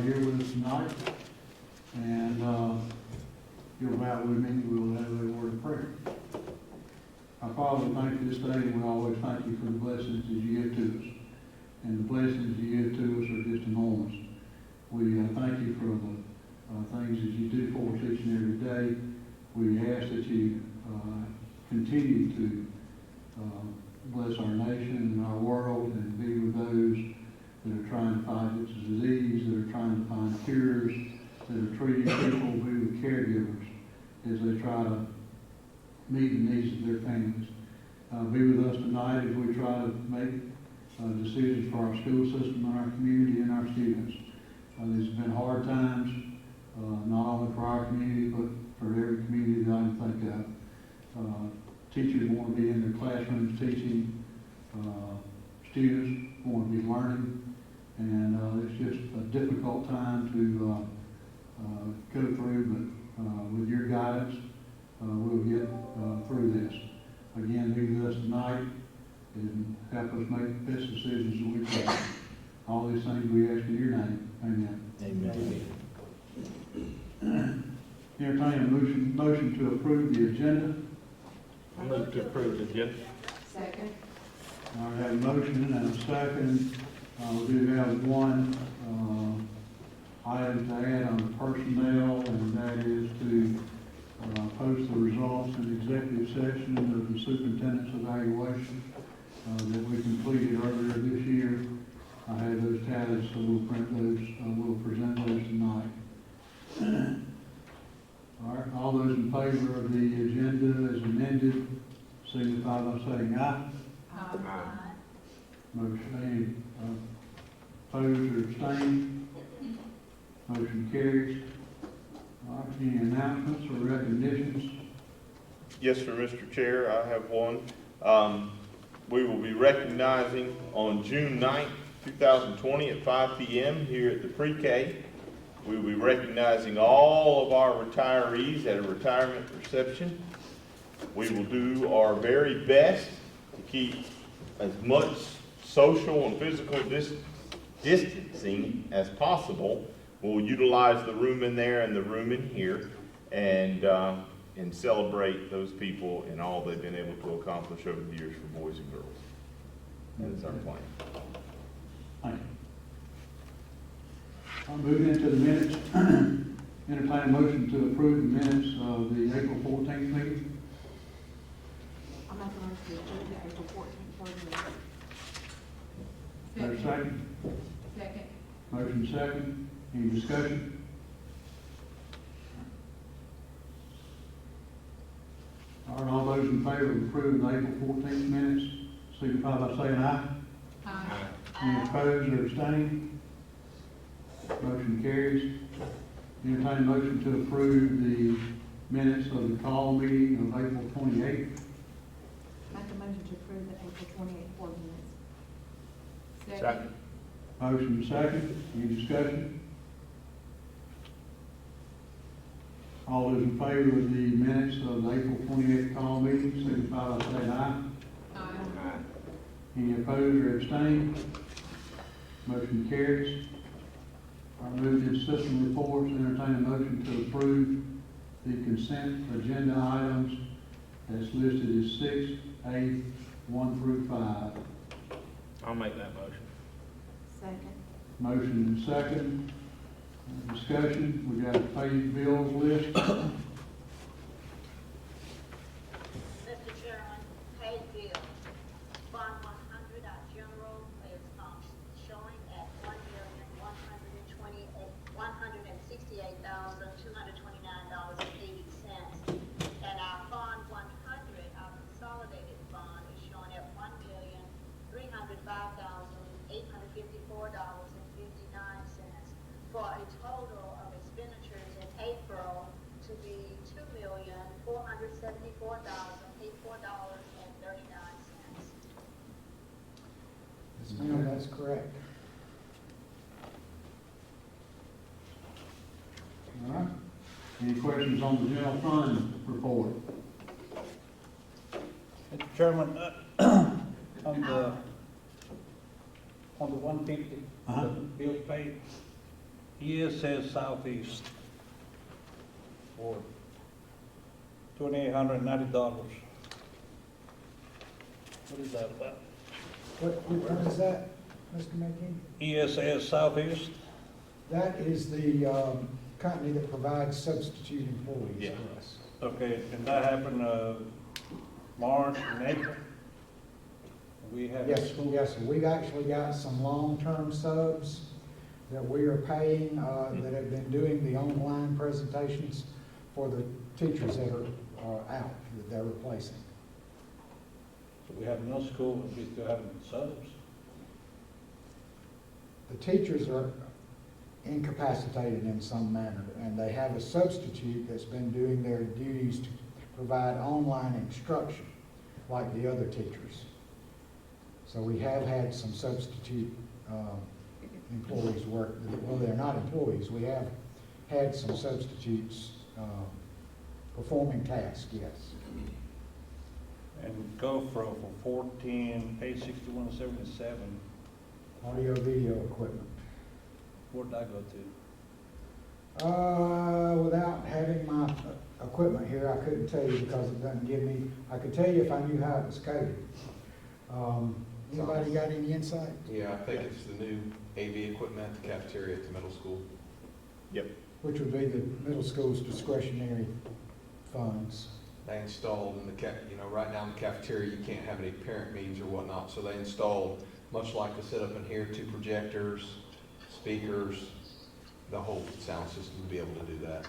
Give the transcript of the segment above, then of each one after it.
everybody here with us tonight. And you'll bow with me, we'll have a word of prayer. Our Father, we thank you this day, and we always thank you for the blessings that you give to us. And the blessings you give to us are just enormous. We thank you for the things that you do for us each and every day. We ask that you continue to bless our nation and our world, and be with those that are trying to fight this disease, that are trying to find cures, that are treating people, be with caregivers as they try to meet the needs of their families. Be with us tonight as we try to make decisions for our school system and our community and our students. There's been hard times, not only for our community, but for every community that I can think of. Teachers want to be in their classrooms teaching, students want to be learning, and it's just a difficult time to go through, but with your guidance, we'll get through this. Again, be with us tonight and help us make the best decisions that we can. All these things we ask in your name. Amen. Amen. Entertain a motion to approve the agenda. I move to approve the agenda. Second. I have a motion and a second. We do have one item to add on the personnel, and that is to post the results in executive session of the superintendent's evaluation that we completed earlier this year. I have those tallied, so we'll print those, we'll present those tonight. All right, all those in favor of the agenda as amended, signify by saying aye. Aye. Motion, opposed or abstained? Motion carries. All right, any announcements or recognitions? Yes, sir, Mr. Chair, I have one. We will be recognizing on June 9th, 2020 at 5 p.m. here at the pre-K. We will be recognizing all of our retirees at a retirement reception. We will do our very best to keep as much social and physical distancing as possible. We'll utilize the room in there and the room in here, and celebrate those people and all they've been able to accomplish over the years for boys and girls. That is our plan. Thank you. I'll move into the minutes. Entertain a motion to approve the minutes of the April 14th meeting. I'm not going to approve the April 14th board meeting. Is there a second? Second. Motion second. Any discussion? All right, all those in favor of approving the April 14th minutes, signify by saying aye. Aye. Any opposed or abstaining? Motion carries. Entertain a motion to approve the minutes of the call meeting of April 28th. Make a motion to approve the April 28th board minutes. Second. Motion second. Any discussion? All those in favor of the minutes of the April 28th call meeting, signify by saying aye. Aye. Any opposed or abstained? Motion carries. I move to system reports, entertain a motion to approve the consent agenda items as listed as 6A, 1 through 5. I'll make that motion. Second. Motion and second. Discussion, we got a paid bills list. Mr. Chairman, paid bills. Fund 100, our general is showing at $1,168,229.80. And our Fund 100, our consolidated fund, is showing at $1,305,854.59, for a total of expenditures in April to be $2,474,084.39. That's correct. All right. Any questions on the general fund report? Mr. Chairman, on the 150, Uh-huh. the bill paid, ESS Southeast for $2,890. What is that about? What firm is that, Mr. McKee? ESS Southeast? That is the company that provides substitute employees Yeah. for us. Okay, and that happened, March and April? We have. Yes, yes, sir. We've actually got some long-term subs that we are paying, that have been doing the online presentations for the teachers that are out, that they're replacing. So we have no school, and we still have subs. The teachers are incapacitated in some manner, and they have a substitute that's been doing their duties to provide online instruction, like the other teachers. So we have had some substitute employees work, well, they're not employees, we have had some substitutes performing tasks, yes. And GoPro for $14,861.77. Audio video equipment. Where'd that go to? Without having my equipment here, I couldn't tell you because it doesn't give me, I could tell you if I knew how it was coded. Anybody got any insight? Yeah, I think it's the new AV equipment at the cafeteria at the middle school. Yep. Which would be the middle school's discretionary funds. They installed in the right now in the cafeteria, you can't have any parent meetings or whatnot, so they installed, much like the setup in here, 2 projectors, speakers, the whole sound system to be able to do that.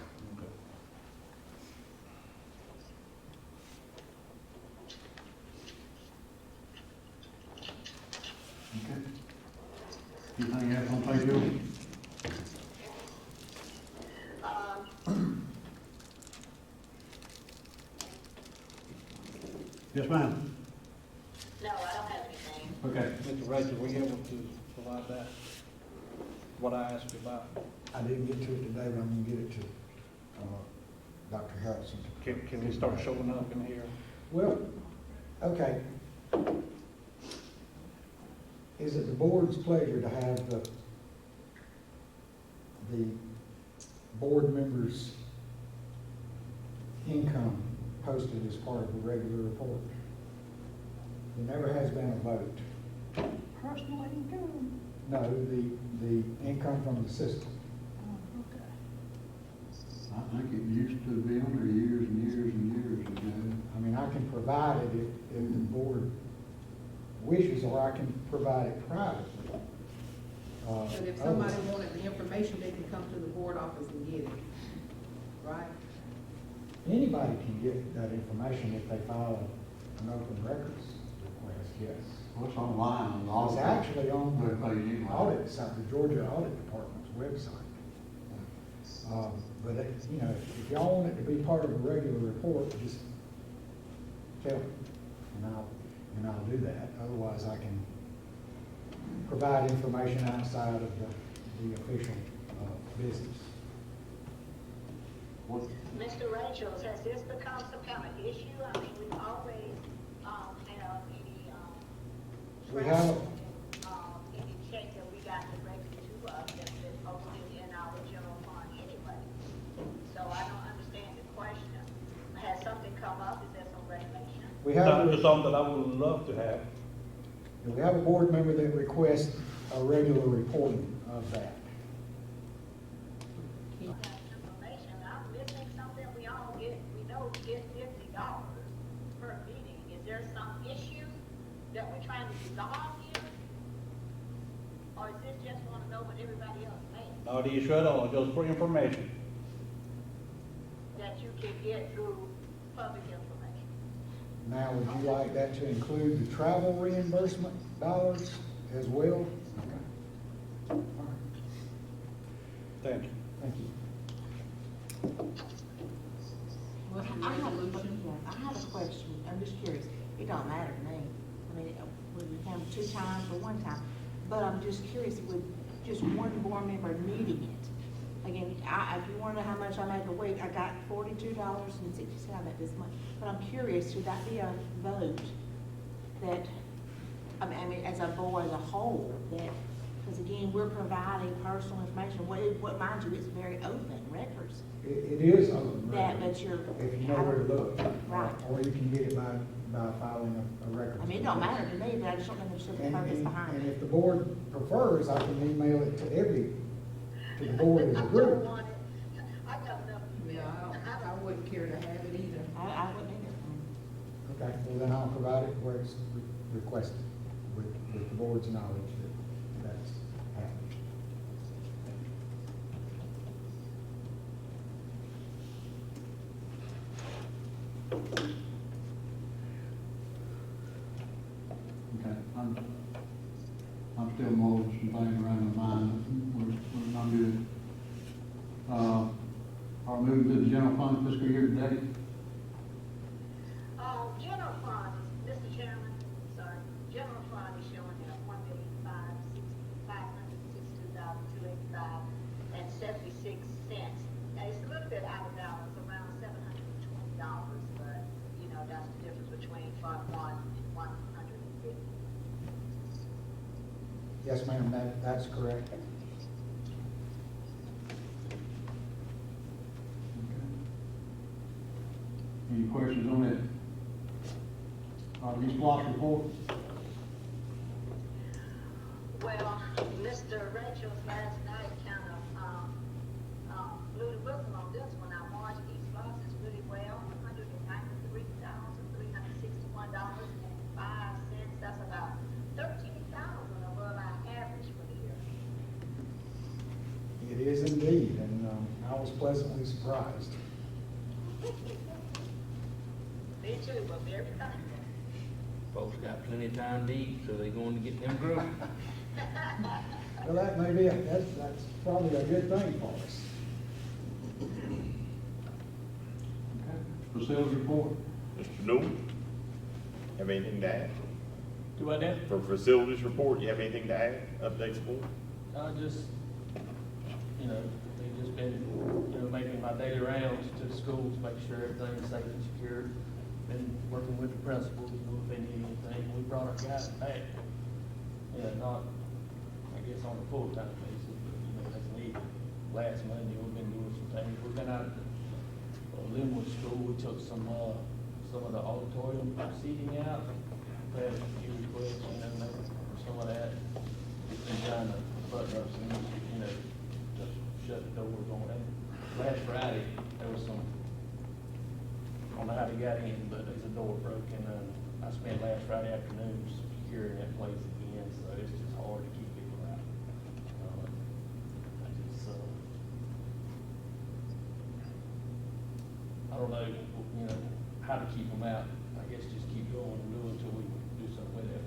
Okay. Anything else on page two? Yes, ma'am. No, I don't have anything. Okay. Mr. Rachel, were you able to provide that? What I asked you about? I didn't get to it today, but I'm gonna get it to Dr. Harrelson. Can we start showing up in here? Well, okay. Is it the board's pleasure to have the board members' income posted as part of the regular report? There never has been a vote. Personal income. No, the income from the system. Oh, okay. I think it used to be on there years and years and years ago. I mean, I can provide it if the board wishes, or I can provide it privately. But if somebody wanted the information, they can come to the board office and get it, right? Anybody can get that information if they file an open records request, yes. What's online on all? It's actually on They're the paid anyway. audit side, the Georgia Audit Department's website. But, if y'all want it to be part of a regular report, just tell me, and I'll do that. Otherwise, I can provide information outside of the official business. What, Mr. Rachels, has this become some kind of issue? I mean, we've always, had any, We have, any check that we got directly to us that's been posted in our general fund anyway. So I don't understand the question. Has something come up? Is there some regulation? we have. It's something that I would love to have. We have a board member that requests a regular reporting of that. That information, I'm missing something. We all get, we know we get $50 per meeting. Is there some issue that we're trying to resolve here? Or is this just want to know what everybody else makes Not the issue at all, just for information. that you can get through public information? Now, would you like that to include the travel reimbursement dollars as well? Okay. All right, Thank you. thank you. What's the I have, resolution? yeah, I have a question, I'm just curious, it don't matter to me, I mean, would it come 2 times or 1 time? But I'm just curious, with just one board member needing it, again, if you wanna know how much I make a week, I got $42.60, I make this much, but I'm curious, should that be a vote that, I mean, as a board as a whole, that Because again, we're providing personal information, what mind you, it's very open records. It is open That, record, but you're. if you know where to look. Right. Or you can get it by filing a record. I mean, it don't matter to me, but I just don't understand the purpose behind And it. if the board prefers, I can email it to the board as a I don't group. want it. I got enough. Yeah, I wouldn't care to have it either. I wouldn't either. Okay, well then I'll provide it where it's requested, with the board's knowledge that that's happened. Okay, I'm still mulling some things around my mind, we're not good. Are moving to the general fund fiscal year today? General fund, Mr. Chairman, sorry, general fund is showing at $1,562,285.76. Now, it's a little bit out of balance, around $720, but, you know, that's the difference between Fund 1 and 150. Yes, ma'am, that's correct. Any questions on that? These SPOS report? Well, Mr. Rachel's last night kind of blew the whistle on this one. I watched these losses really well, $193,361.05. That's about $13,000 above our average for the year. It is indeed, and I was pleasantly surprised. Me too, but very thankful. Folks got plenty of time to eat, so they going to get them groceries. Well, that may be, that's probably a good thing for us. Okay. Facilities report? Mr. Newell, have anything to add? Do I now? For facilities report, you have anything to add, updates for? Just, they've just been, making my daily rounds to the schools, make sure everything is safe and secure. Been working with the principals, if they need anything. We brought our guys back. Not, I guess, on a full-time basis, but, that's needed. Last Monday, we've been doing some things. We've been out at the Linwood School. We took some of the auditorium seating out. We had a few requests, some of that. We've been trying to button up some, to shut the doors on that. Last Friday, there was some, I don't know how they got in, but there's a door broken, and I spent last Friday afternoon securing that place again, so it's just hard to keep people out. I don't know, how to keep them out. I guess just keep going and doing until we do something with it,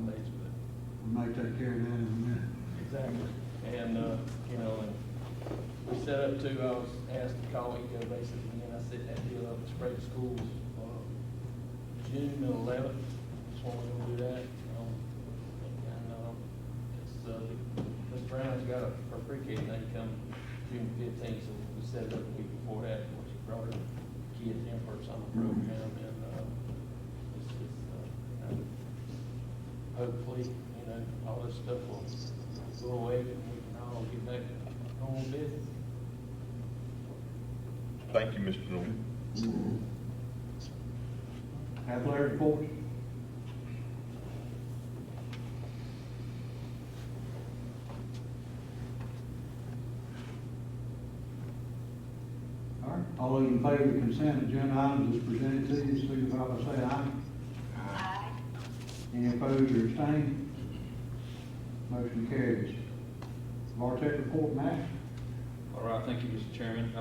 place, but. We may take care of that in a minute. Exactly. And, and we set up to, I was asked to call ECO basically, and I set that deal up to spray the schools, June the 11th. That's when we're gonna do that. Ms. Brown's got her pre-K thing come June 15th, so we set it up a week before that, when she brought her kids in for a summer program, and, hopefully, all this stuff will go away, and we can all get back to normal business. Thank you, Mr. Newell. Athletic reports? All right, all those in favor of the consent agenda items as presented to you, signify by saying aye. Aye. Any opposed or abstaining? Motion carries. Vartech report, Matt? All right, thank you, Mr. Chairman.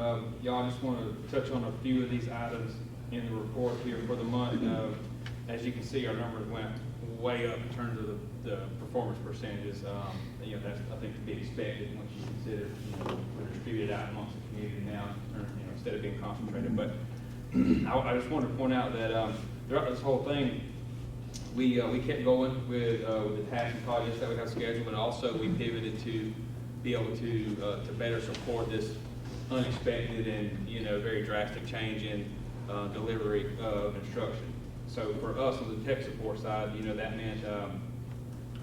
Y'all, I just want to touch on a few of these items in the report here for the month. As you can see, our numbers went way up in terms of the performance percentages. That's, I think, to be expected once you consider, we're distributed out amongst the community now, instead of being concentrated. But I just wanted to point out that throughout this whole thing, we kept going with the tasks and projects that we have scheduled, but also we pivoted to be able to better support this unexpected and very drastic change in delivery of instruction. So for us on the tech support side, that meant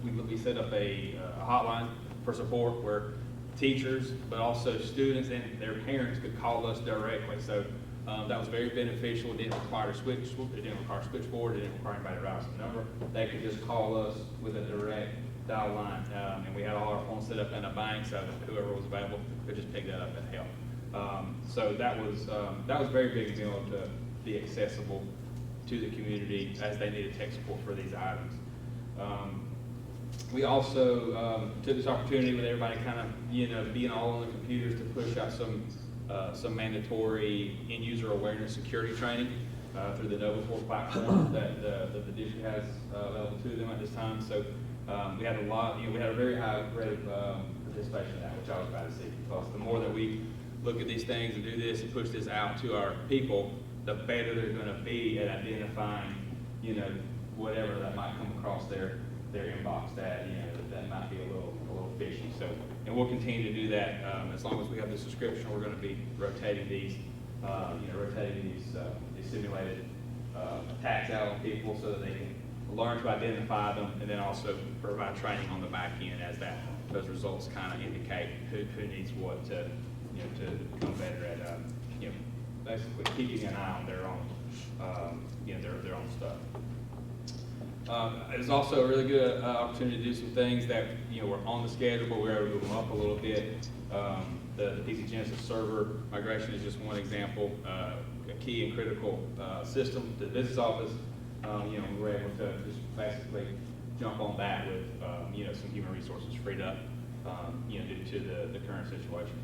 we set up a hotline for support where teachers, but also students and their parents could call us directly. So that was very beneficial. It didn't require a switchboard. It didn't require anybody to write some number. They could just call us with a direct dial line, and we had all our phones set up in a bank, so that whoever was available could just pick that up and help. So that was very big, being able to be accessible to the community as they needed tech support for these items. We also took this opportunity with everybody kind of being all on the computers to push out some mandatory end-user awareness security training through the NovaFor platform that the district has available to them at this time. So we had we had a very high rate of participation in that, which I was glad to see, because the more that we look at these things and do this and push this out to our people, the better they're going to be at identifying, whatever that might come across their inbox that might be a little fishy. So, and we'll continue to do that as long as we have the subscription. We're going to be rotating these simulated attacks out on people so that they can learn to identify them, and then also provide training on the back end as those results kind of indicate who needs what to become better at basically keeping an eye on their own stuff. It was also a really good opportunity to do some things that were on the schedule, but we were able to move them up a little bit. The PC Genesis server migration is just one example, a key and critical system to the business office. We were able to just basically jump on that with some human resources freed up due to the current situation.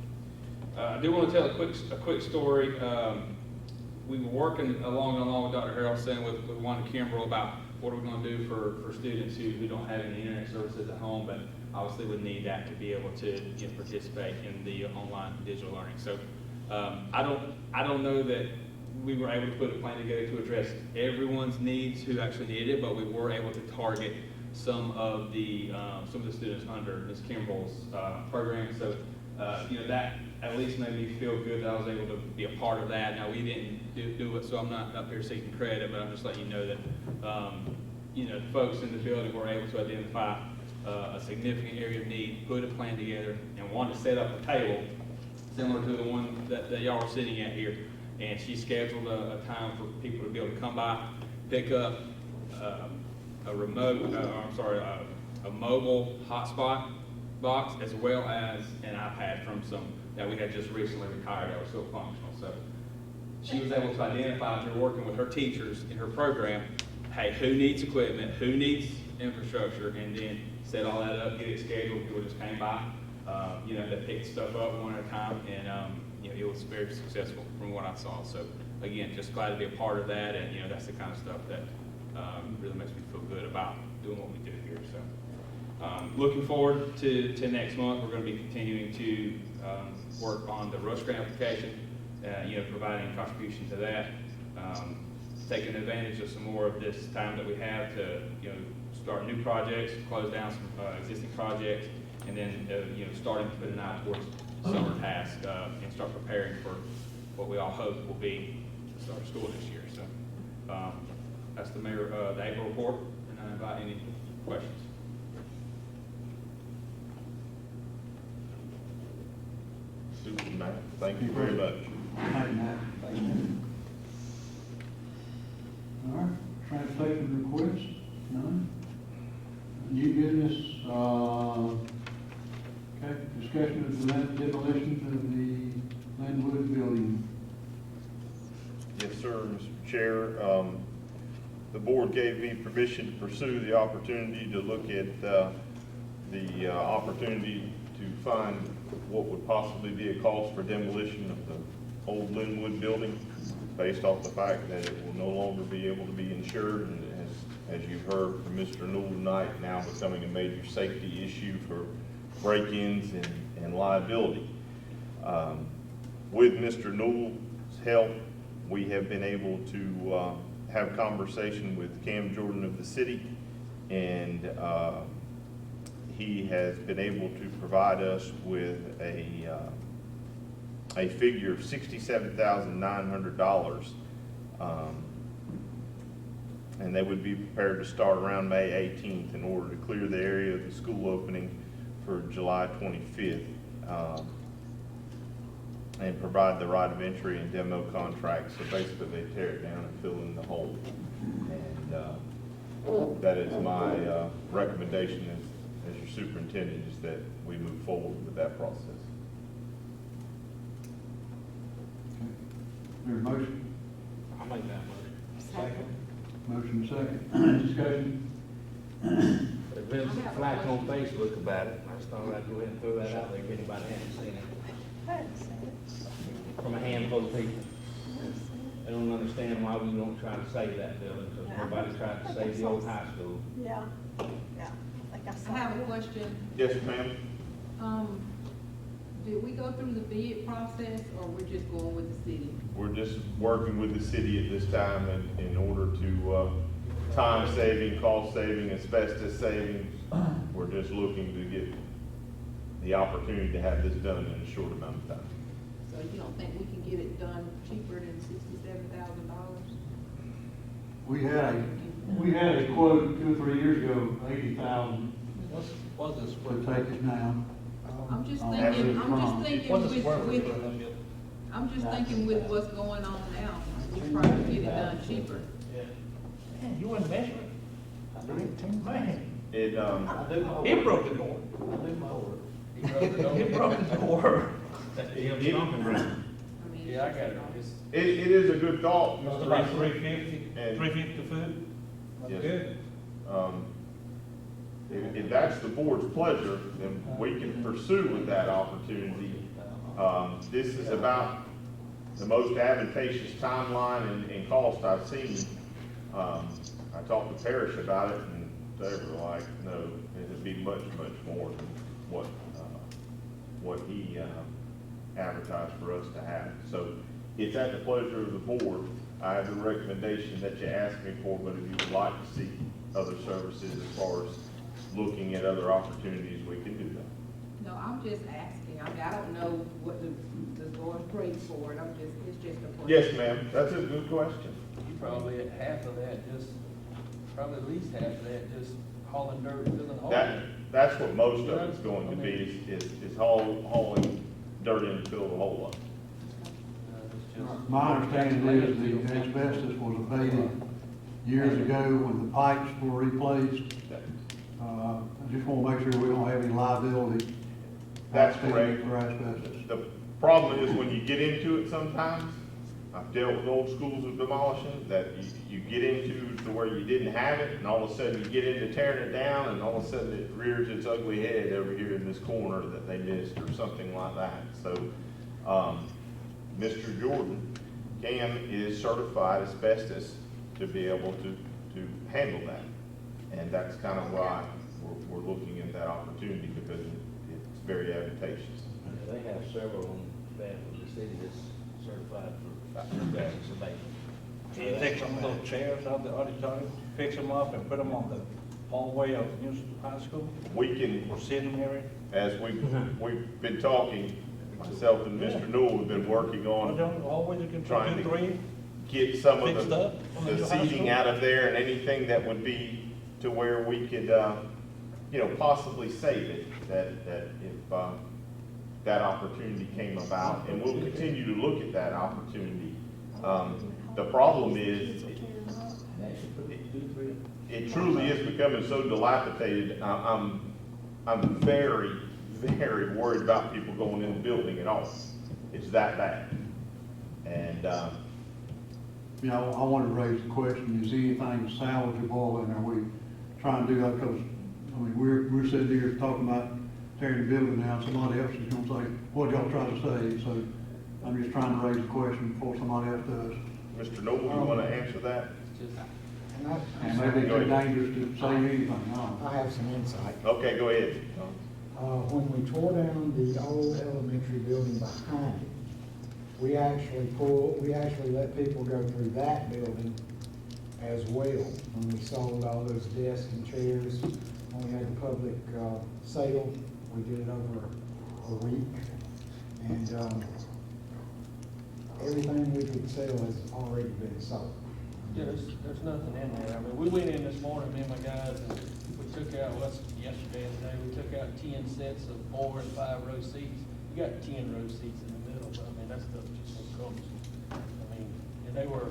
I do want to tell a quick story. We were working along with Dr. Harrelson with Wanda Kimbrell about what are we going to do for students who don't have any internet services at home, but obviously would need that to be able to participate in the online digital learning. So I don't know that we were able to put a plan together to address everyone's needs who actually needed it, but we were able to target some of the students under Ms. Kimbrell's program. So that at least made me feel good that I was able to be a part of that. Now, we didn't do it, so I'm not up here seeking credit, but I'm just letting you know that folks in the building were able to identify a significant area of need, put a plan together, and wanted to set up a table similar to the one that y'all are sitting at here. And she scheduled a time for people to be able to come by, pick up a mobile hotspot box, as well as an iPad from some that we had just recently retired that were still functional. So she was able to identify through working with her teachers in her program, hey, who needs equipment, who needs infrastructure, and then set all that up, get it scheduled. People just came by, they picked stuff up one at a time, and it was very successful from what I saw. So again, just glad to be a part of that, and that's the kind of stuff that really makes me feel good about doing what we do here. So looking forward to next month, we're going to be continuing to work on the Rush Grant application, providing a contribution to that, taking advantage of some more of this time that we have to start new projects, close down some existing projects, and then starting to put an eye towards summer tasks and start preparing for what we all hope will be the start of school this year. So that's the April report, and I invite any questions. Thank you very much. Thank you, Matt. All right, translation requests, none. New business, okay, discussion of the demolition of the Linwood building. Yes, sir, Mr. Chair. The board gave me permission to pursue the opportunity to look at the opportunity to find what would possibly be a cost for demolition of the old Linwood building, based off the fact that it will no longer be able to be insured, and as you've heard from Mr. Newell tonight, now becoming a major safety issue for break-ins and liability. With Mr. Newell's help, we have been able to have conversation with Cam Jordan of the city, and he has been able to provide us with a figure of $67,900 and they would be prepared to start around May 18th in order to clear the area of the school opening for July 25th. And provide the right of entry and demo contracts. So basically, they tear it down and fill in the hole. And that is my recommendation as your superintendent, is that we move forward with that process. There a motion? I'll make that motion. Second. Motion second. Discussion? There's been some flack on Facebook about it. I just thought I'd go ahead and throw that out there if anybody hasn't seen it. From a handful of people. They don't understand why we don't try to save that building, because nobody tried to save the old high school. Yeah, yeah, I think I saw I have a that. question. Yes, ma'am. Did we go through the bid process, or we're just going with the city? We're just working with the city at this time in order to time saving, cost saving, asbestos saving. We're just looking to get the opportunity to have this done in a short amount of time. So you don't think we can get it done cheaper than $67,000? We had a quote 2 or 3 years ago, 80,000 What's the square to foot? take it down. I'm just Oh, thinking, What's the square foot with, of them? I'm just thinking with what's going on now, we probably get it done cheaper. Yeah. Man, you wouldn't measure it? I do. Man, It, I do my he work. broke the door. I do my work. He broke the door. That's the stomping ground. I mean, Yeah, I got it. It's, it is a good thought, It's Mr. about Reese. 350, And- 350 a foot? Yes. That's good. If that's the board's pleasure, then we can pursue with that opportunity. This is about the most advantageous timeline and cost I've seen. I talked to Parrish about it, and they were like, no, it'd be much, much more than what he advertised for us to have. So it's at the pleasure of the board. I have the recommendation that you asked me for, but if you would like to see other services as far as looking at other opportunities, we can do that. no, I'm just asking. I mean, I don't know what the going praise for it. It's just a question. Yes, ma'am, that's a good question. you probably at half of that, probably at least half of that, just hauling dirt, filling holes. That's what most of it's going to be, is hauling dirt in to fill the hole up. It's just- My understanding is the asbestos was abated years ago when the pipes were replaced. I just want to make sure we don't have any liability. That's outstanding correct. For asbestos. The problem is when you get into it sometimes, I've dealt with old schools of demolishing, that you get into to where you didn't have it, and all of a sudden you get into tearing it down, and all of a sudden it rears its ugly head over here in this corner that they missed, or something like that. So, Mr. Jordan is certified asbestos to be able to handle that. And that's kind of why we're looking at that opportunity, because it's very advantageous. Yeah, they have several on staff of the city that's certified for asbestos abatement. Can you take some of those chairs out of the auditorium, fix them up and put them on the hallway of Municipal High School We can, or sitting area? as we've been talking, myself and Mr. Newell have been working Or on don't always you can Trying do to three get some of fixed up on the the new high seating school? out of there and anything that would be to where we could, possibly save it, that if, that opportunity came about, and we'll continue to look at that opportunity. The problem is, it truly is becoming so dilapidated. I'm very, very worried about people going in the building at all. It's that bad. And, I wanted to raise the question, is anything salvageable, and are we trying to do that? Because, we're sitting here talking about tearing the building down, somebody else is gonna say, what y'all trying to say? So I'm just trying to raise the question before somebody else does. Mr. Noble, you want to answer that? And maybe it's too dangerous to say anything, I have some insight. Okay, go ahead. When we tore down the old elementary building behind it, we actually let people go through that building as well. When we sold all those desks and chairs, when we had the public sale, we did it over a week. And everything we could sell has already been sold. Yeah, there's nothing in there. I mean, we went in this morning, me and my guys, and we took out, well, that's yesterday and today, we took out 10 sets of 4 and 5 row seats. You got 10 row seats in the middle, but I mean, that stuff just so cumbersome. I mean, and they were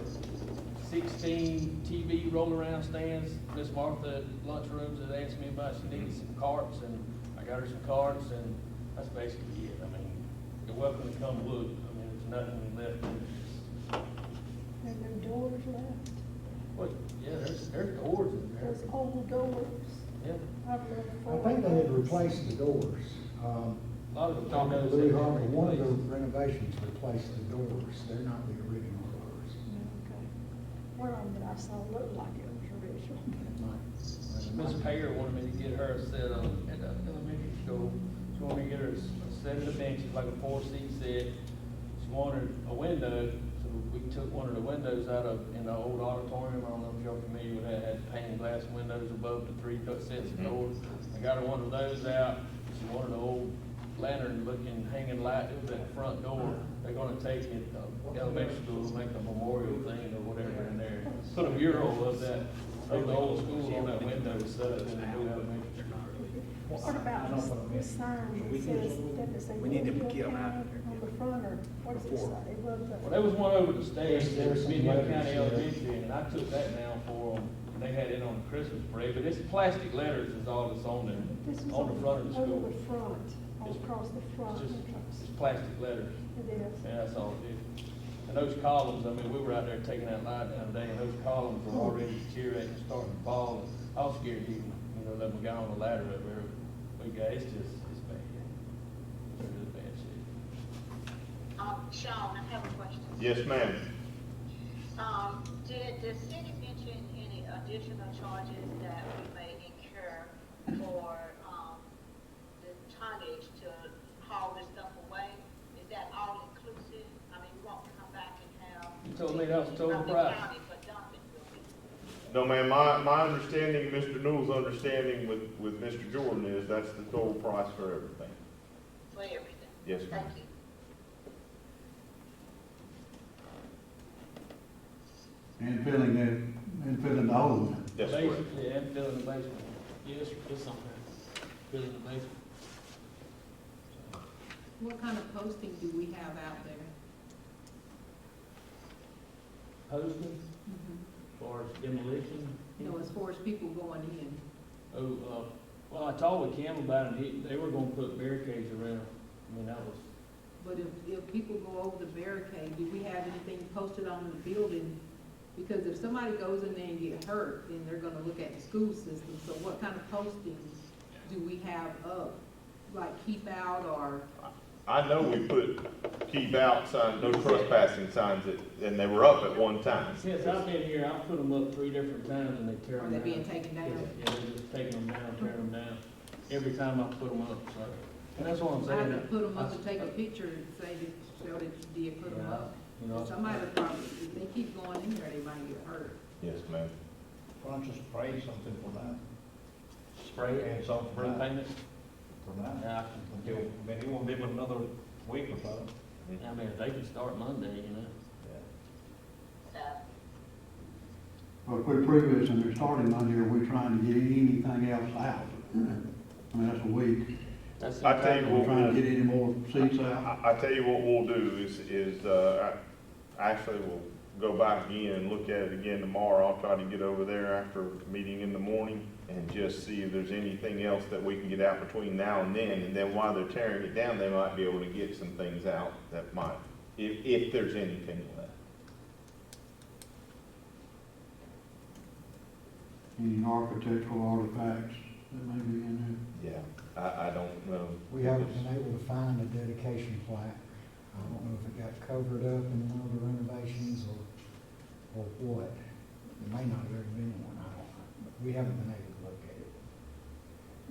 16 TV roll-around stands. Miss Martha at lunchrooms had asked me about, she needed some carts, and I got her some carts, and that's basically it. I mean, you're welcome to come look. I mean, there's nothing left in it. And there doors left, Well, yeah, there's doors in there. those old doors. Yeah. I've lived I for think they had years. replaced the doors. A lot of the Talking to windows Louis have been Harper, one of the replaced. renovations replaced the doors. They're not the original doors. Okay. One of them that I saw looked like it was original. Miss Payer wanted me to get her a set of, at the elementary school, she wanted me to get her a set of the benches, like a 4-seat set. She wanted a window, so we took one of the windows out of, in the old auditorium, I don't know if you're familiar with that, had pane glass windows above the 3 sets of doors. I got her one of those out. She wanted an old lantern-looking hanging light that was at the front door. They're gonna take it, elementary school, make a memorial thing or whatever in there. Put a mural of that, of the old school on that window set up in the new elementary. What about the sign that says, that it say, We need to Mobile get 'em out County on the front, or what does it say? Above the- Well, there was one over the stage, there was There's some Mid-Hill letters, County yeah. Elementary, and I took that down for them. They had it on the Christmas parade, but it's plastic letters is all that's on there, This is on the front of the school. Over the front, across the front It's just, entrance. it's plastic letters. It is. Yeah, that's all it is. And those columns, I mean, we were out there taking that light down today, and those columns were already deteriorating, starting to fall. And I was scared to even, let my guy on the ladder up there. But yeah, it's bad. It's really bad shape. Sean, I have a question. Yes, ma'am. Did the city mention any additional charges that we may incur for, the tonnage to haul this stuff away? Is that all inclusive? I mean, we won't come back and have. You told me that was total From the price. county for dumping, will we? No, ma'am, my understanding, Mr. Newell's understanding with Mr. Jordan is that's the total price for everything. For everything? Yes, ma'am. Thank you. And filling the old one. That's correct. Basically, and fill in the basement. Yes, it's something. Fill in the basement. What kind of posting do we have out there? Posting, as far as demolition. You know, as far as people going in? Oh, well, I talked with Kim about it, they were gonna put barricades around, I mean, that was, But if people go over the barricade, do we have anything posted on the building? Because if somebody goes in there and get hurt, then they're gonna look at the school system. So what kind of postings do we have up? Like keep out or? I know we put keep out signs, no trespassing signs, and they were up at one time. since I've been here, I've put them up 3 different times and they tear Are them they down. being taken down? Yeah, they're just taking them down, tearing them down, every time I put them up, so, and that's what I'm I saying. have to put them up and take a picture and say that, show that you did put them Yeah, up. you know, Somebody probably, if they keep going in there, they might get hurt. Yes, ma'am. Why don't you spray something for that? Spray it, And something for spray that. paint it, For that. yeah, Until, maybe it won't be but another week or so. I mean, if they can start Monday, But if we prove this and they're starting Monday, are we trying to get anything else out? I mean, that's a week. That's I tell you Are we what, trying to get any more seats out? I tell you what we'll do actually we'll go back again and look at it again tomorrow. I'll try to get over there after meeting in the morning and just see if there's anything else that we can get out between now and then. And then while they're tearing it down, they might be able to get some things out that might, if there's anything left. Any architectural artifacts that may be in Yeah, I don't know. We haven't been able to find a dedication plaque. I don't know if it got covered up in one of the renovations or what. There may not have ever been one, I don't know. But we haven't been able to look at it.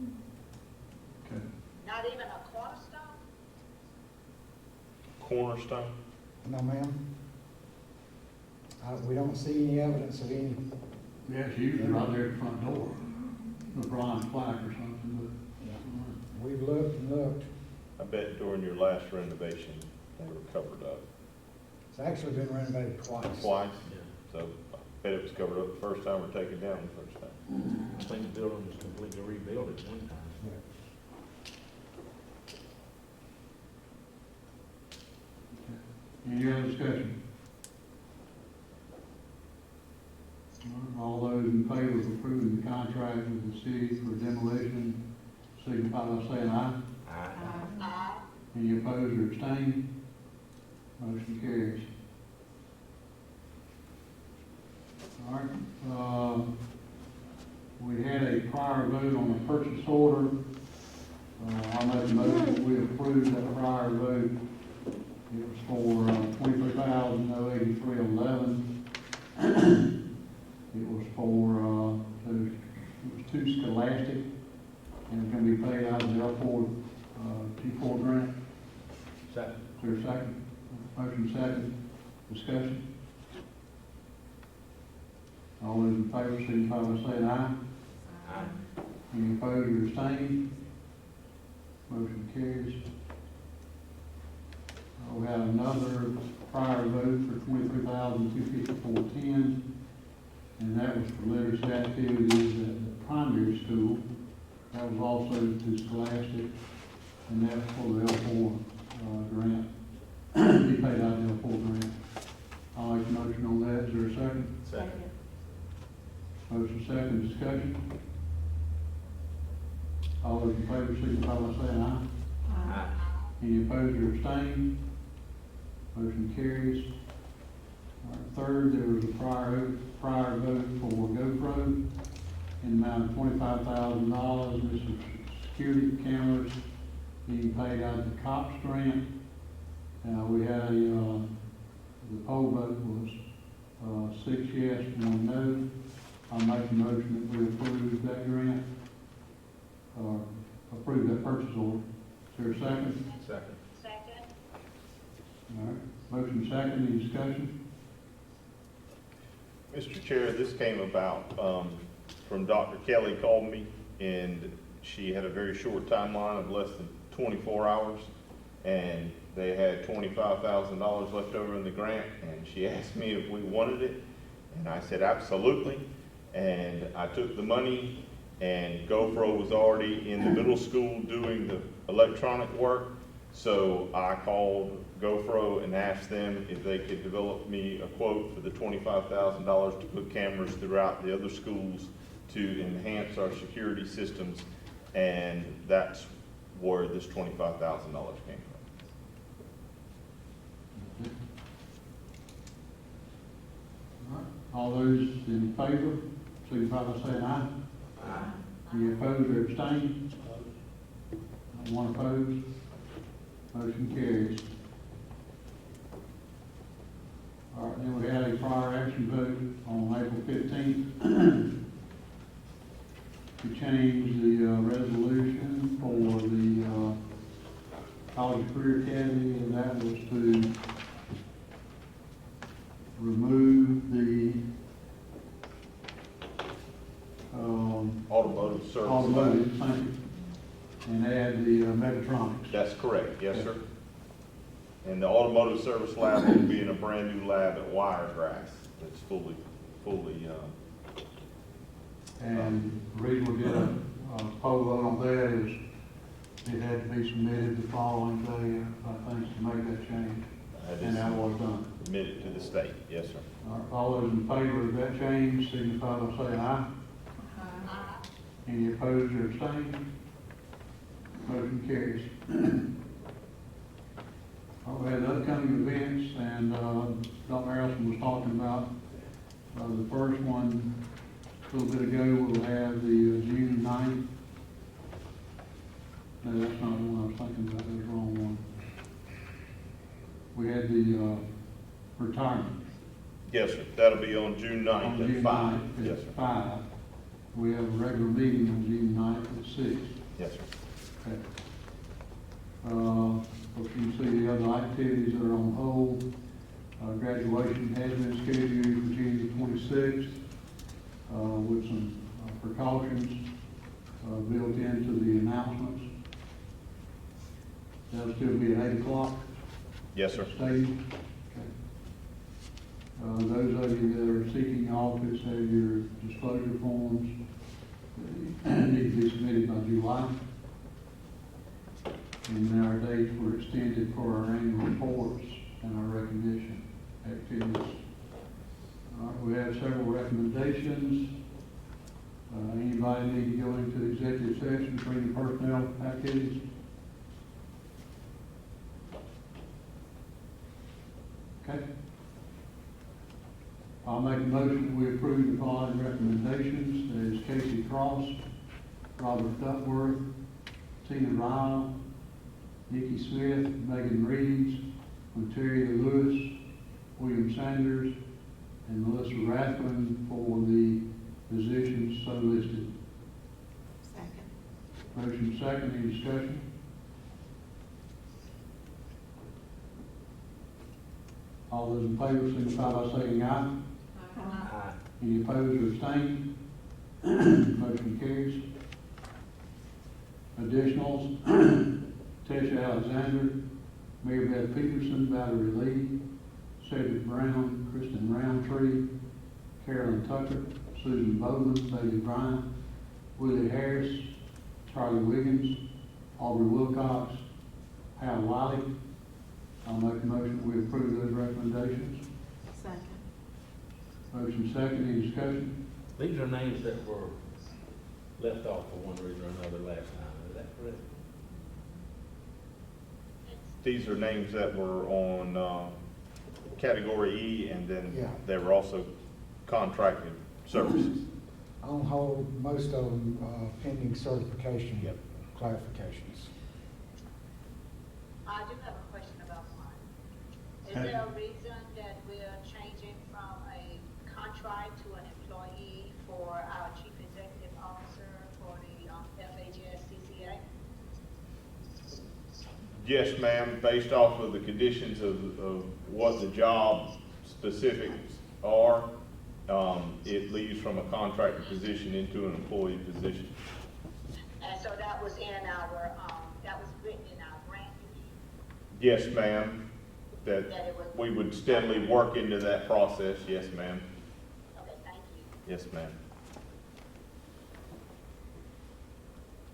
there? Okay. Not even a cornerstone? Cornerstone? No, ma'am? We don't see any evidence of any. Yeah, it's usually right there at the front door, a bronze plaque or something, We've looked and looked. I bet during your last renovation, they were covered up It's actually been renovated twice. twice. So bet it was covered up the first time or taken down the first time. I think the building was completely rebuilt at one time. Any other discussion? All those in favor of approving the contract with the city for demolition, signify by saying aye. Aye. Any opposed or abstained? Motion carries. All right, we had a prior vote on the purchase order. I make a motion that we approve that prior vote. It was for $23,083.11. It was for, it was 2 Scholastic, and it's gonna be paid out of the L4, T4 grant. Second. Is there a second? Motion second, discussion. All those in favor, signify by saying aye. Aye. Any opposed or abstained? Motion carries. We had another prior vote for $23,254.10, and that was for literacy activities at the primary school. That was also to Scholastic, and that's for the L4 grant. He paid out the L4 grant. I'll make a motion on that. Is there a second? Second. Motion second, discussion. All those in favor, signify by saying aye. Aye. Any opposed or abstained? Motion carries. All right, third, there was a prior vote for GoPro in the amount of $25,000. This is security cameras being paid out of the COPS grant. We had the poll vote was 6 yes, 1 no. I'll make a motion that we approve that grant, or approve that purchase order. Is there a second? Second. Second. All right, motion second, any discussion? Mr. Chair, this came about from Dr. Kelly called me, and she had a very short timeline of less than 24 hours, and they had $25,000 left over in the grant, and she asked me if we wanted it, and I said absolutely, and I took the money, and GoPro was already in the middle school doing the electronic work, so I called GoPro and asked them if they could develop me a quote for the $25,000 to put cameras throughout the other schools to enhance our security systems, and that's where this $25,000 came from. All right, all those in favor, signify by saying aye. Aye. Any opposed or abstained? One opposed? Motion carries. All right, then we had a prior action vote on April 15th to change the resolution for the College Career Academy, and that was to remove the Automotive service. automotive, thank you, and add the Mechatronics. That's correct, yes, sir. And the automotive service lab will be in a brand new lab at Wiregrass that's fully, And the reason we did a poll vote on that is it had to be submitted the following day, I think, to make that change. And that was done. admitted to the state, yes, sir. All right, all those in favor of that change, signify by saying aye. Any opposed or abstained? Motion carries. We had upcoming events, and Dr. Harrelson was talking about the first one a little bit ago. We'll have the June 9th. No, that's not the one I was thinking about, that's the wrong one. We had the retirement. Yes, sir. That'll be on June On 9th June at 5. 9th Yes, at sir. 5. We have a regular meeting on June 9th at 6. Yes, sir. Okay. If you can see the other activities that are on hold, graduation has been scheduled for June 26th, with some precautions built into the announcements. That'll still be at 8 o'clock. Yes, sir. Stadium. Okay. Those of you that are seeking office have your disclosure forms need to be submitted by July. And our dates were extended for our annual reports and our recognition activities. We have several recommendations. Anybody need to go into executive session for any personnel activities? Okay. I'll make a motion, we approve the following recommendations. That is Casey Cross, Robert Duckworth, Tina Ryle, Nikki Smith, Megan Reeves, Materia Lewis, William Sanders, and Melissa Rathman for the positions so listed. Second. Motion second, any discussion? All those in favor signify by saying aye. Aye. Any opposed or abstained? Motion carries. Additionals, Tesha Alexander, Mary Beth Peterson, Valerie Lee, Cedric Brown, Kristen Roundtree, Carolyn Tucker, Susan Bowman, Bailey Bryant, Willie Harris, Charlie Wiggins, Aubrey Wilcox, Hal Wiley. I'll make a motion we approve those recommendations. Second. Motion second, any discussion? These are names that were left off for one reason or another last time, is that correct? These are names that were on category E, and then Yeah. they were also contracted services. On hold, most of them pending certification clarifications. I do have a question about one. Is Okay. there a reason that we're changing from a contract to an employee for our chief executive officer for the FHS-CCA? Yes, ma'am, based off of the conditions of what the job specifics are, it leaves from a contracted position into an employee position. And so that was in our, that was written in our grant. Yes, ma'am, that we would steadily work into that process, yes, ma'am. Okay, thank you. Yes, ma'am.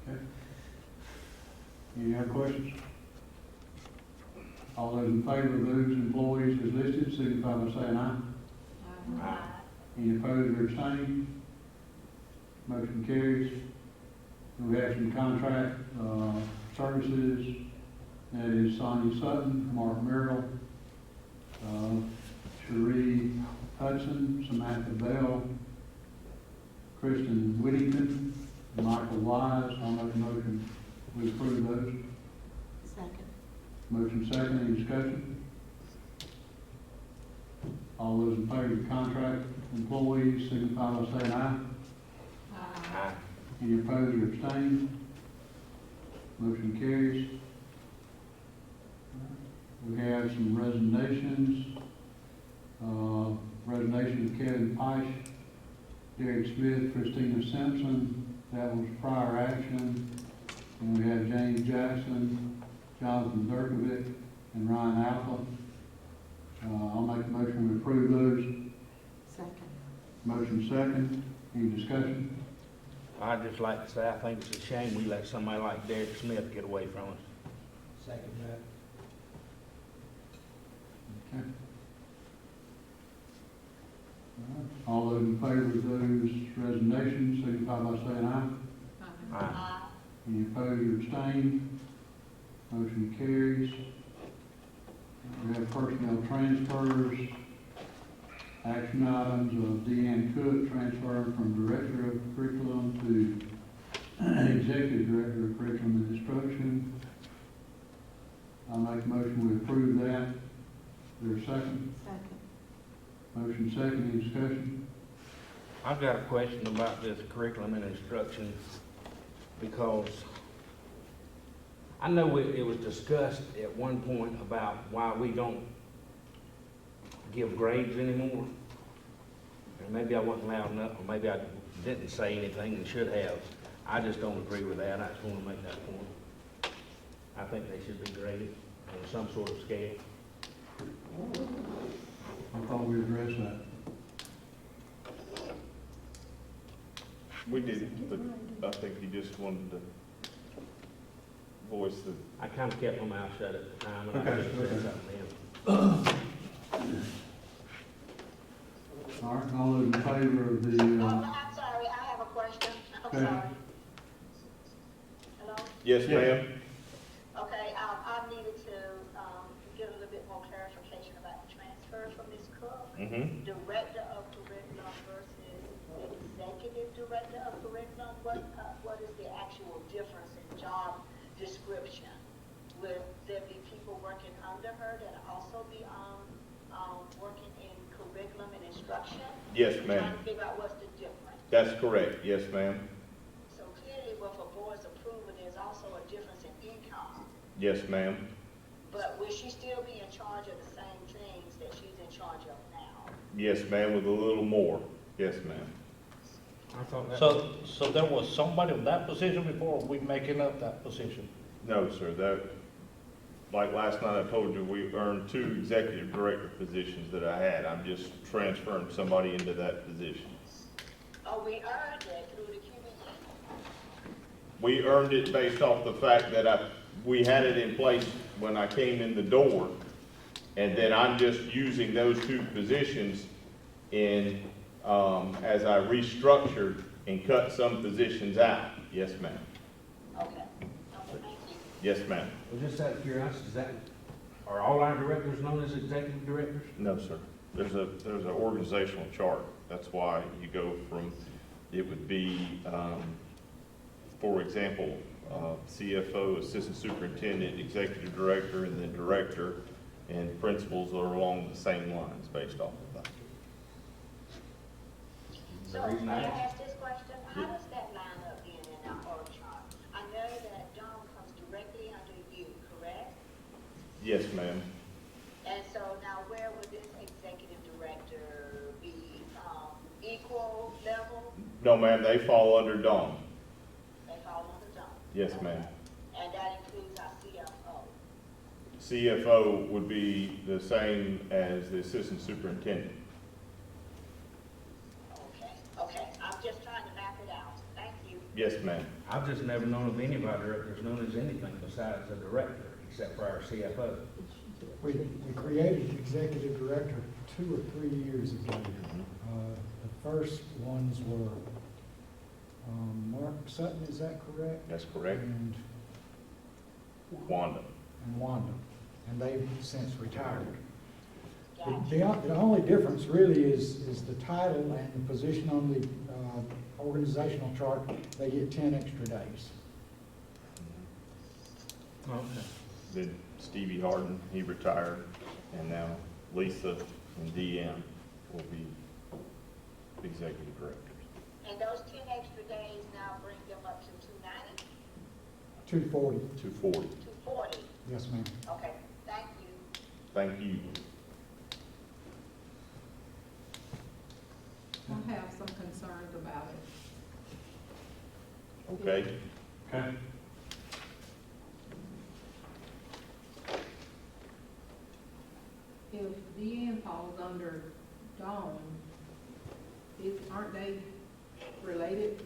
Okay. Any other questions? All those in favor of those employees as listed, signify by saying aye. Aye. Any opposed or abstained? Motion carries. We have some contract services. That is Sonia Sutton, Mark Merrill, Cherie Hudson, Samantha Bell, Kristen Whittington, Michael Wise. I'll make a motion. We approve those. Second. Motion second, any discussion? All those in favor of contract employees signify by saying aye. Aye. Any opposed or abstained? Motion carries. We have some resignations. Resignation of Kevin Peisch, Derek Smith, Christina Simpson. That was prior action. And we have James Jackson, Jonathan Durkovic, and Ryan Alpha. I'll make a motion to approve those. Second. Motion second. Any discussion? I'd just like to say, I think it's a shame we let somebody like Derek Smith get away from us. Second that. Okay. All those in favor of those resignations, signify by saying aye. Aye. Any opposed or abstained? Motion carries. We have personnel transfers. Action items of Deanne Cook, transferring from Director of Curriculum to Executive Director of Curriculum and Instruction. I'll make a motion we approve that. Is there a second? Second. Motion second, any discussion? I've got a question about this curriculum and instruction, because I know it was discussed at one point about why we don't give grades anymore. And maybe I wasn't loud enough, or maybe I didn't say anything and should have. I just don't agree with that. I just want to make that point. I think they should be graded on some sort of scale. thought we addressed that. We did, but I think he just wanted to voice the, I kind of kept my mouth shut at the time, and I Okay, just said okay. something then. All right, all those in favor of the, I'm sorry, I have a question. I'm Okay. sorry. Hello? yes, ma'am? Okay, I needed to, get a little bit more clarification about the transfer from Ms. Cook. Mm-hmm. Director of curriculum versus executive director of curriculum. What is the actual difference in job description? Will there be people working under her that also be, working in curriculum and instruction? Yes, I'm ma'am. trying to figure out what's the difference. That's correct, yes, ma'am. So clearly with a board's approval, there's also a difference in income. Yes, ma'am. But will she still be in charge of the same things that she's in charge of now? Yes, ma'am, with a little more. Yes, ma'am. I thought that. So there was somebody in that position before, or we making up that position? No, sir, that, like last night I told you, we earned 2 executive director positions that I had. I'm just transferring somebody into that position. Oh, we earned it through the QBE. We earned it based off the fact that we had it in place when I came in the door, and then I'm just using those 2 positions in, as I restructured and cut some positions out. Yes, ma'am. Okay. Okay, thank you. Yes, ma'am. Well, just out of curiosity, are all our directors known as executive directors? No, sir. There's an organizational chart. That's why you go from, it would be, for example, CFO, assistant superintendent, executive director, and then director, and principals are along the same lines based off of that. So, may I ask this question? How does that line up then in our org chart? I know that Dawn comes directly under you, correct? Yes, ma'am. And so now where would this executive director be, equal level? No, ma'am, they fall under Dawn. They fall under Dawn? Yes, ma'am. And that includes our CFO? CFO would be the same as the assistant superintendent. Okay, I'm just trying to map it out. Thank you. Yes, ma'am. I've just never known of any of our directors known as anything besides a director, except for our CFO. We created executive director 2 or 3 years ago. The first ones were Mark Sutton, is that correct? That's correct. And Wanda. Wanda, and they've since retired. The only difference really is the title and the position on the organizational chart. They get 10 extra days. Okay. Then Stevie Harden, he retired, and now Lisa and DM will be executive directors. And those 10 extra days now bring them up to 290? 240. 240. 240? Yes, ma'am. Okay, thank you. Thank you. I have some concerns about it. Okay? okay, If DN falls under Dawn, aren't they related?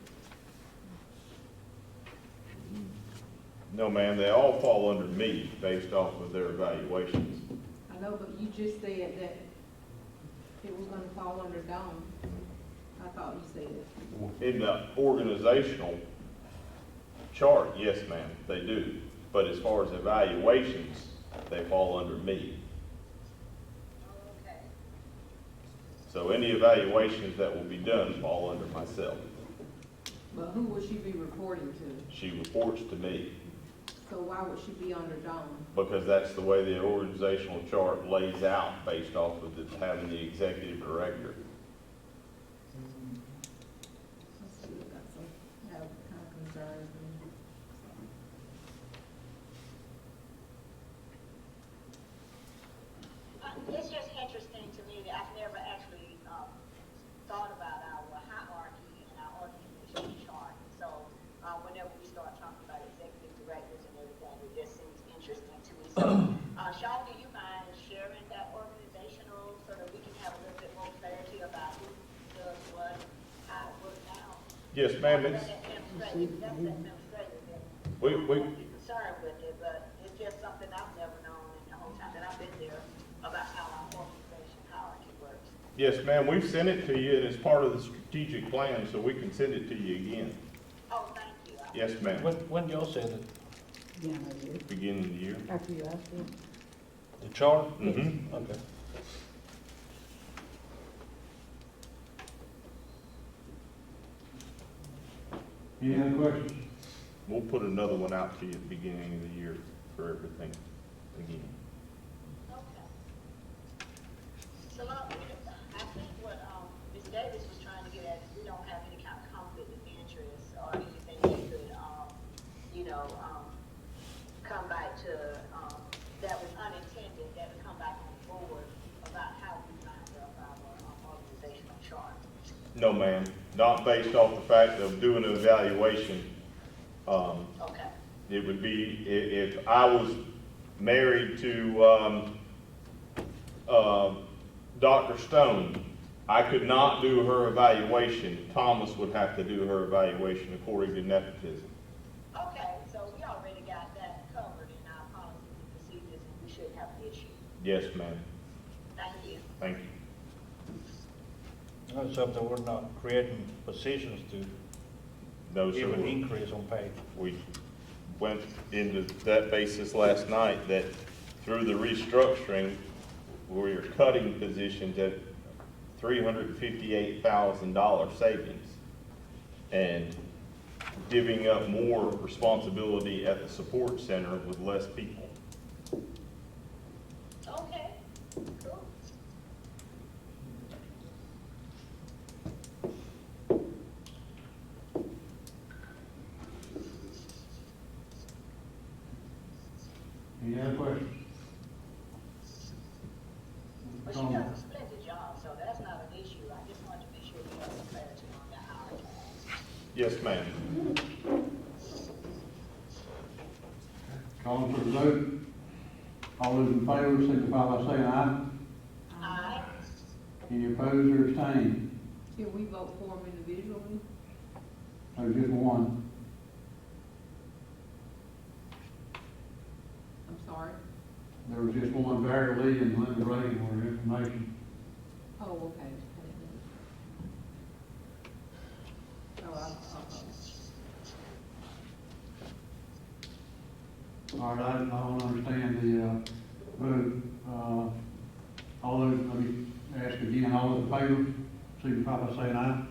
No, ma'am, they all fall under me based off of their evaluations. I know, but you just said that it was gonna fall under Dawn. I thought you said. In the organizational chart, yes, ma'am, they do. But as far as evaluations, they fall under me. Okay. So any evaluations that will be done fall under myself. But who would she be reporting to? She reports to me So why would she be under Dawn? because that's the way the organizational chart lays out based off of having the executive director. Let's see, I got some, I have kind of concerns. It's just interesting to me that I've never actually thought about our hierarchy and our organizational chart. So whenever we start talking about executive directors and everything, it just seems interesting to me. So Sean, do you mind sharing that organizational so that we can have a Yes, ma'am, it's, That's administrative, we, I'm concerned with it, but it's just something I've never known in the whole time that I've been there about how our organization, how it works. yes, ma'am, we've sent it to you and it's part of the strategic plan, so we can send it to you again. Oh, thank you. Yes, ma'am, When y'all said it, Yeah, I did. beginning of the year. After you asked him. the charter? Mm-hmm. Okay. Any other questions? We'll put another one out to you at the beginning of the year for everything again. Okay. So, I think what, Ms. Davis was trying to get at is we don't have any kind of conflict of interest or anything that could, come back to, that was unintended, that would come back on board about how we lined up our organizational chart. No, ma'am, not based off the fact of doing an evaluation. Okay. It would be, if I was married to, Dr. Stone, I could not do her evaluation. Thomas would have to do her evaluation according to nepotism. Okay, so we already got that covered in our policies and procedures, and we shouldn't have an issue. Yes, ma'am. Thank you. Thank you. That's something we're not creating positions to No, sir. give an increase on pay. We went into that basis last night, that through the restructuring, we're cutting positions at $358,000 savings and giving up more responsibility at the support center with less people. Okay, cool. Any other questions? But she does a splendid job, so that's not an issue. I just wanted to be sure we have some clarity on that hour task. Yes, ma'am. Calling for the vote. All those in favor signify by saying aye. Aye. Any opposed or abstained? Can we vote for them individually? There's just one. I'm sorry. There was just one, Barry Lee and Linda Reagan were information. Oh, okay. All right, I don't understand the, vote. All those, let me ask again, all those in favor, signify by saying aye.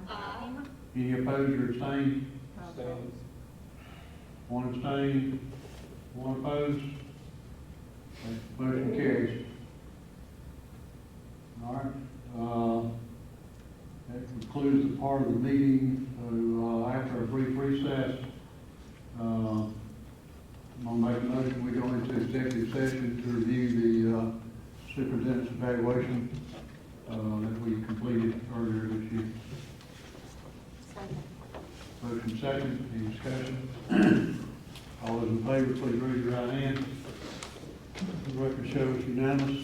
Aye. Any opposed or abstained? Okay. One abstained, one opposed. Motion carries. All right, that concludes the part of the meeting. So, after a brief recess, I'm gonna make a motion, we go into executive session to review the, superintendent's evaluation, that we completed earlier this year. Second. Motion second, any discussion? All those in favor, please raise your right hand. The record shows unanimous.